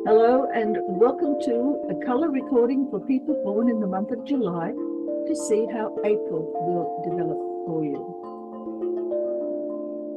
Hello and welcome to a colour recording for people born in the month of July to see how April will develop for you.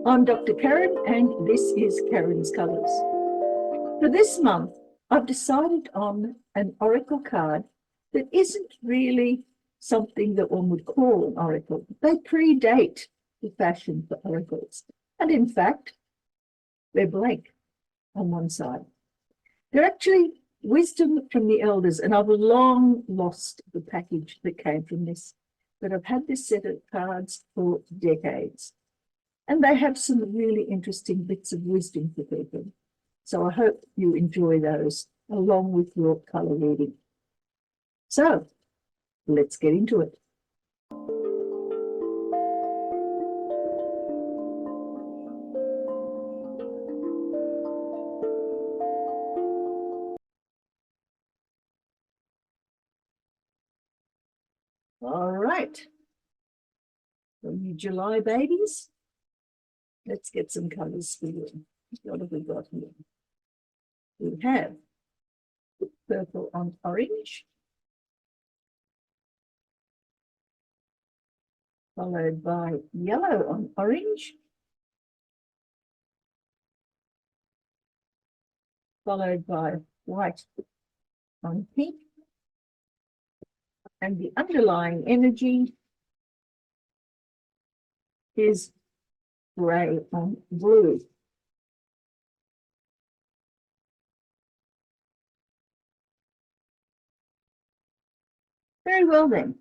I'm Dr. Karen and this is Karen's Colours. For this month, I've decided on an oracle card that isn't really something that one would call an oracle. They predate the fashion for oracles. And in fact, they're blank on one side. They're actually wisdom from the elders, and I've long lost the package that came from this, but I've had this set of cards for decades. And they have some really interesting bits of wisdom for people. So I hope you enjoy those along with your colour reading. So let's get into it. All right, from you July babies, let's get some colours for you. What have we got here? We have purple on orange, followed by yellow on orange, followed by white on pink, and the underlying energy is grey on blue. Very well then.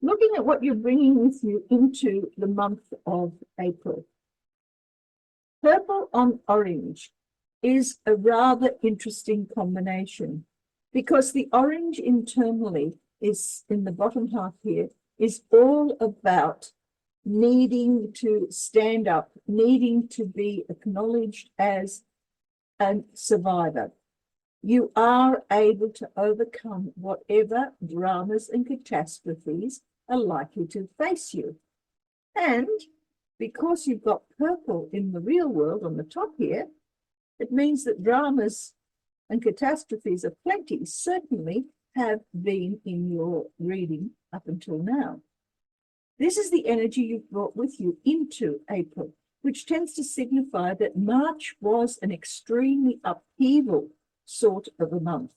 Looking at what you're bringing with you into the month of April. Purple on orange is a rather interesting combination because the orange internally is in the bottom half here is all about needing to stand up, needing to be acknowledged as a survivor. You are able to overcome whatever dramas and catastrophes are likely to face you. And because you've got purple in the real world on the top here, it means that dramas and catastrophes aplenty certainly have been in your reading up until now. This is the energy you've brought with you into April, which tends to signify that March was an extremely upheaval sort of a month.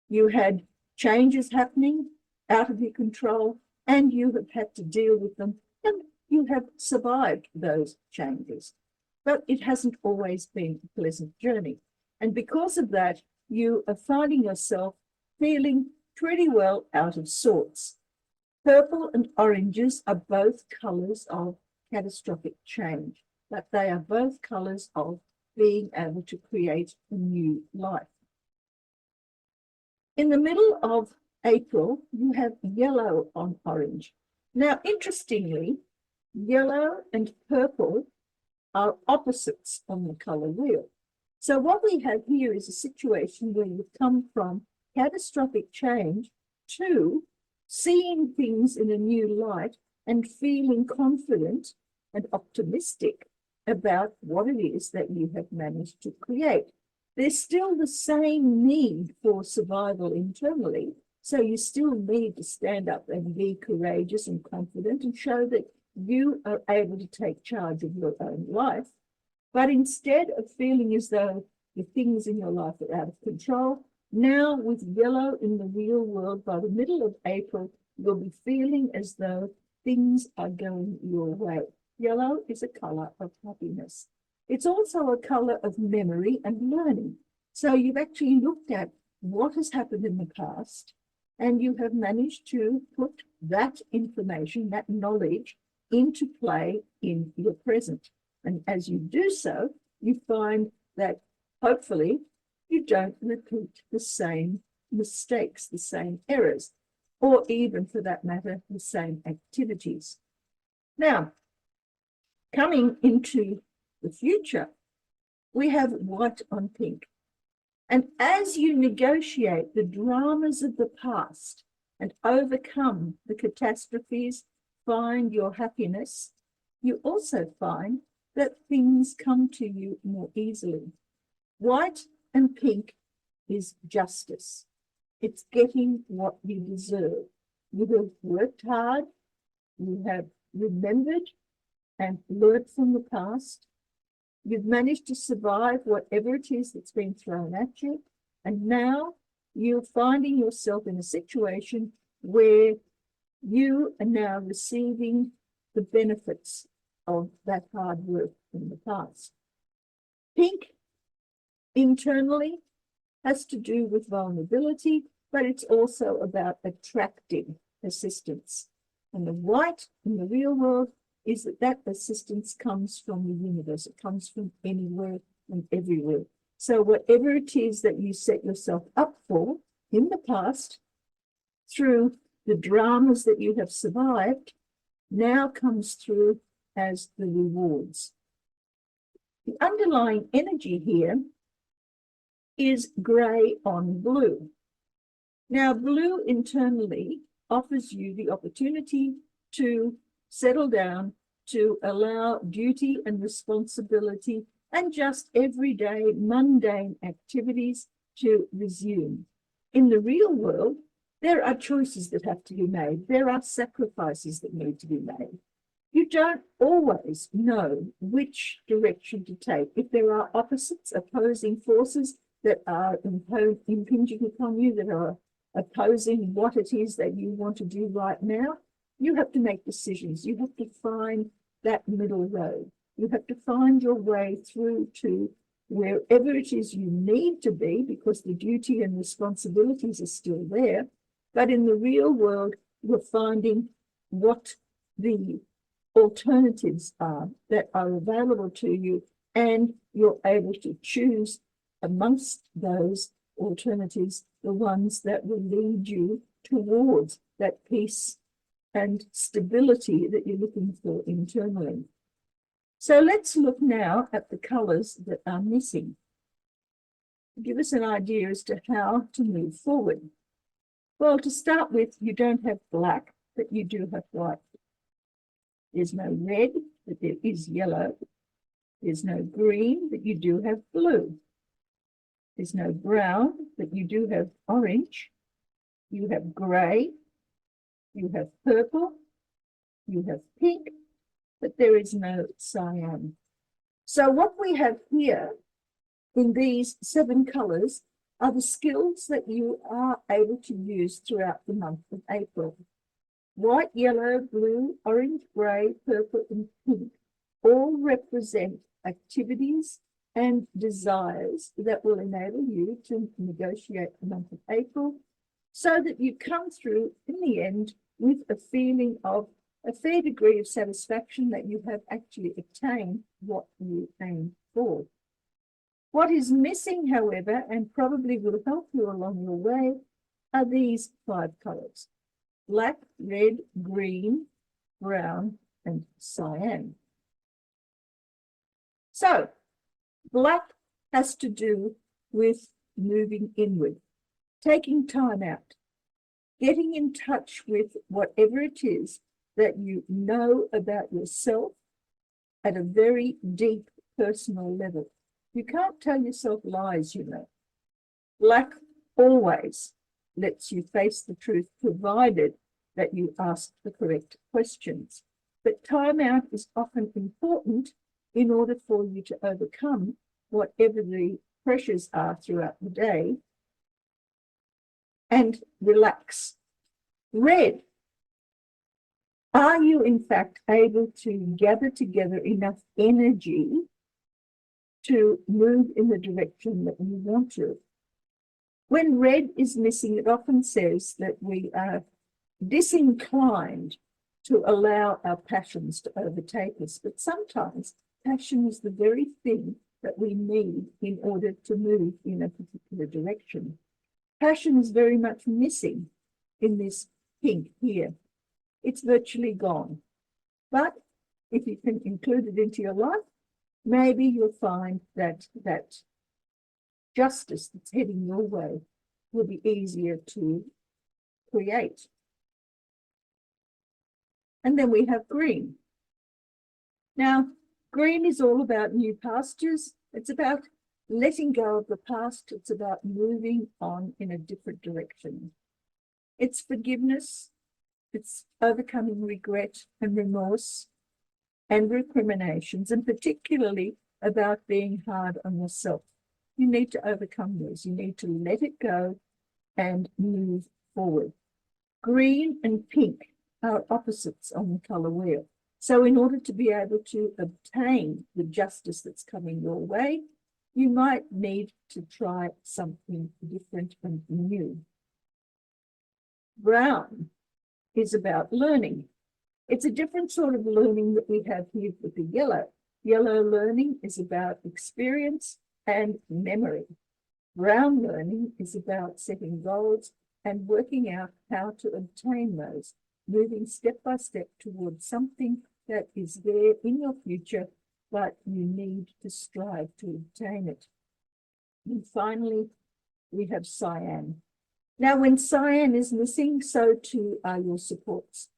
You had changes happening out of your control, and you have had to deal with them, and you have survived those changes. But it hasn't always been a pleasant journey. And because of that, you are finding yourself feeling pretty well out of sorts. Purple and oranges are both colours of catastrophic change, but they are both colours of being able to create a new life. In the middle of April, you have yellow on orange. Now, interestingly, yellow and purple are opposites on the colour wheel. So what we have here is a situation where you've come from catastrophic change to seeing things in a new light and feeling confident and optimistic about what it is that you have managed to create. There's still the same need for survival internally, so you still need to stand up and be courageous and confident and show that you are able to take charge of your own life. But instead of feeling as though the things in your life are out of control, now with yellow in the real world, by the middle of April, you'll be feeling as though things are going your way. Yellow is a colour of happiness. It's also a colour of memory and learning. So you've actually looked at what has happened in the past, and you have managed to put that information, that knowledge, into play in your present. And as you do so, you find that hopefully you don't repeat the same mistakes, the same errors, or even for that matter, the same activities. Now, coming into the future, we have white on pink. And as you negotiate the dramas of the past and overcome the catastrophes, find your happiness, you also find that things come to you more easily. White and pink is justice. It's getting what you deserve. You have worked hard, you have remembered and learnt from the past. You've managed to survive whatever it is that's been thrown at you. And now you're finding yourself in a situation where you are now receiving the benefits of that hard work in the past. Pink, internally, has to do with vulnerability, but it's also about attracting assistance. And the white in the real world is that assistance comes from the universe. It comes from anywhere and everywhere. So whatever it is that you set yourself up for in the past, through the dramas that you have survived, now comes through as the rewards. The underlying energy here is grey on blue. Now, blue internally offers you the opportunity to settle down, to allow duty and responsibility and just everyday mundane activities to resume. In the real world, there are choices that have to be made. There are sacrifices that need to be made. You don't always know which direction to take. If there are opposites, opposing forces that are impinging upon you, that are opposing what it is that you want to do right now, you have to make decisions. You have to find that middle road. You have to find your way through to wherever it is you need to be, because the duty and responsibilities are still there. But in the real world, you're finding what the alternatives are that are available to you, and you're able to choose amongst those alternatives the ones that will lead you towards that peace and stability that you're looking for internally. So let's look now at the colours that are missing to give us an idea as to how to move forward. Well, to start with, you don't have black, but you do have white. There's no red, but there is yellow. There's no green, but you do have blue. There's no brown, but you do have orange. You have grey. You have purple. You have pink, but there is no cyan. So what we have here in these 7 colours are the skills that you are able to use throughout the month of April. White, yellow, blue, orange, grey, purple, and pink all represent activities and desires that will enable you to negotiate the month of April, so that you come through in the end with a feeling of a fair degree of satisfaction that you have actually attained what you aimed for. What is missing, however, and probably will help you along your way, are these 5 colours: black, red, green, brown, and cyan. So, black has to do with moving inward, taking time out, getting in touch with whatever it is that you know about yourself at a very deep personal level. You can't tell yourself lies, you know. Black always lets you face the truth, provided that you ask the correct questions. But time out is often important in order for you to overcome whatever the pressures are throughout the day and relax. Red. Are you in fact able to gather together enough energy to move in the direction that you want to? When red is missing, it often says that we are disinclined to allow our passions to overtake us. But sometimes passion is the very thing that we need in order to move in a particular direction. Passion is very much missing in this pink here. It's virtually gone. But if you can include it into your life, maybe you'll find that justice that's heading your way will be easier to create. And then we have green. Now, green is all about new pastures. It's about letting go of the past. It's about moving on in a different direction. It's forgiveness. It's overcoming regret and remorse and recriminations, and particularly about being hard on yourself. You need to overcome those. You need to let it go and move forward. Green and pink are opposites on the color wheel. So in order to be able to obtain the justice that's coming your way, you might need to try something different and new. Brown is about learning. It's a different sort of learning that we have here with the yellow. Yellow learning is about experience and memory. Brown learning is about setting goals and working out how to obtain those, moving step by step towards something that is there in your future, but you need to strive to obtain it. And finally, we have cyan. Now, when cyan is missing, so too are your supports.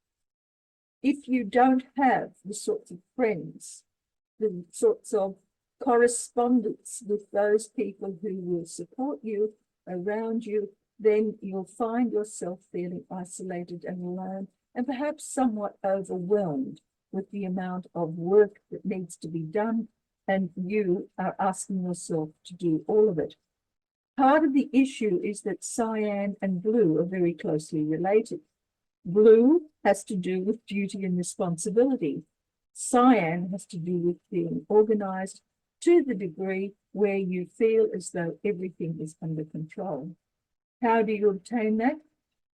If you don't have the sorts of friends, the sorts of correspondence with those people who will support you around you, then you'll find yourself feeling isolated and alone, and perhaps somewhat overwhelmed with the amount of work that needs to be done, and you are asking yourself to do all of it. Part of the issue is that cyan and blue are very closely related. Blue has to do with duty and responsibility. Cyan has to do with being organized to the degree where you feel as though everything is under control. How do you obtain that?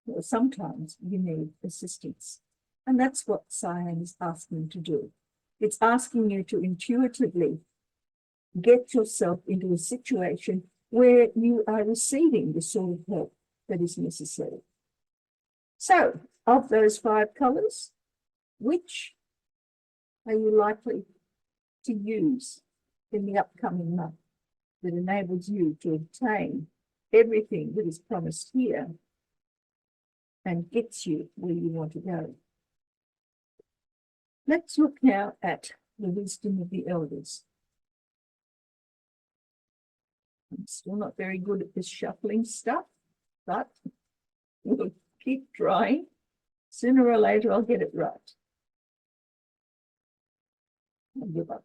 Well, sometimes you need assistance. And that's what Cyan is asking to do. It's asking you to intuitively get yourself into a situation where you are receiving the sort of help that is necessary. So, of those 5 colors, which are you likely to use in the upcoming month that enables you to obtain everything that is promised here and gets you where you want to go? Let's look now at the wisdom of the elders. I'm still not very good at this shuffling stuff, but we'll keep trying. Sooner or later, I'll get it right. I'll give up.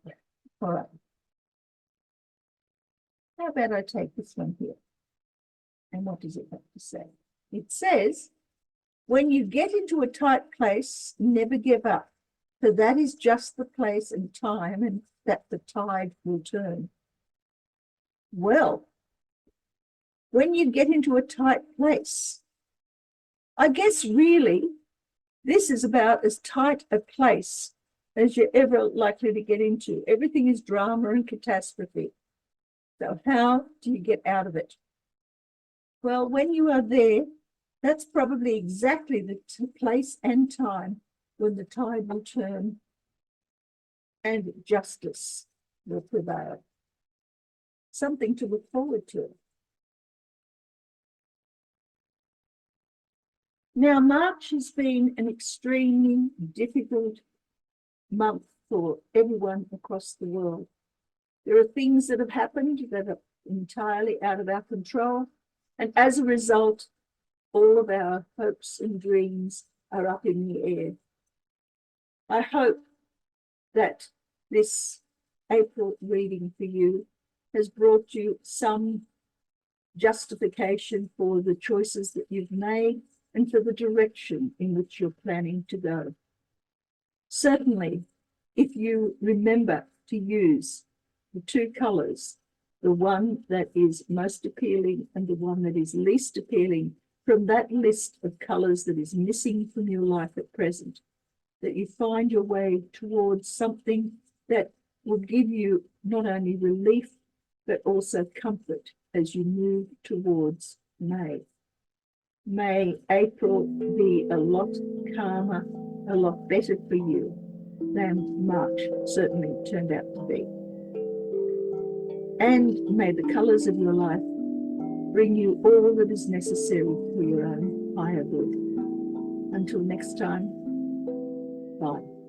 All right. How about I take this one here? And what does it have to say? It says, when you get into a tight place, never give up, for that is just the place and time, and that the tide will turn. Well, when you get into a tight place, I guess really this is about as tight a place as you're ever likely to get into. Everything is drama and catastrophe. So how do you get out of it? Well, when you are there, that's probably exactly the place and time when the tide will turn and justice will prevail. Something to look forward to. Now, March has been an extremely difficult month for everyone across the world. There are things that have happened that are entirely out of our control, and as a result, all of our hopes and dreams are up in the air. I hope that this April reading for you has brought you some justification for the choices that you've made and for the direction in which you're planning to go. Certainly, if you remember to use the 2 colors, the one that is most appealing and the one that is least appealing from that list of colors that is missing from your life at present, that you find your way towards something that will give you not only relief, but also comfort as you move towards May. May April be a lot calmer, a lot better for you than March certainly turned out to be. And may the colours of your life bring you all that is necessary for your own higher good. Until next time, bye.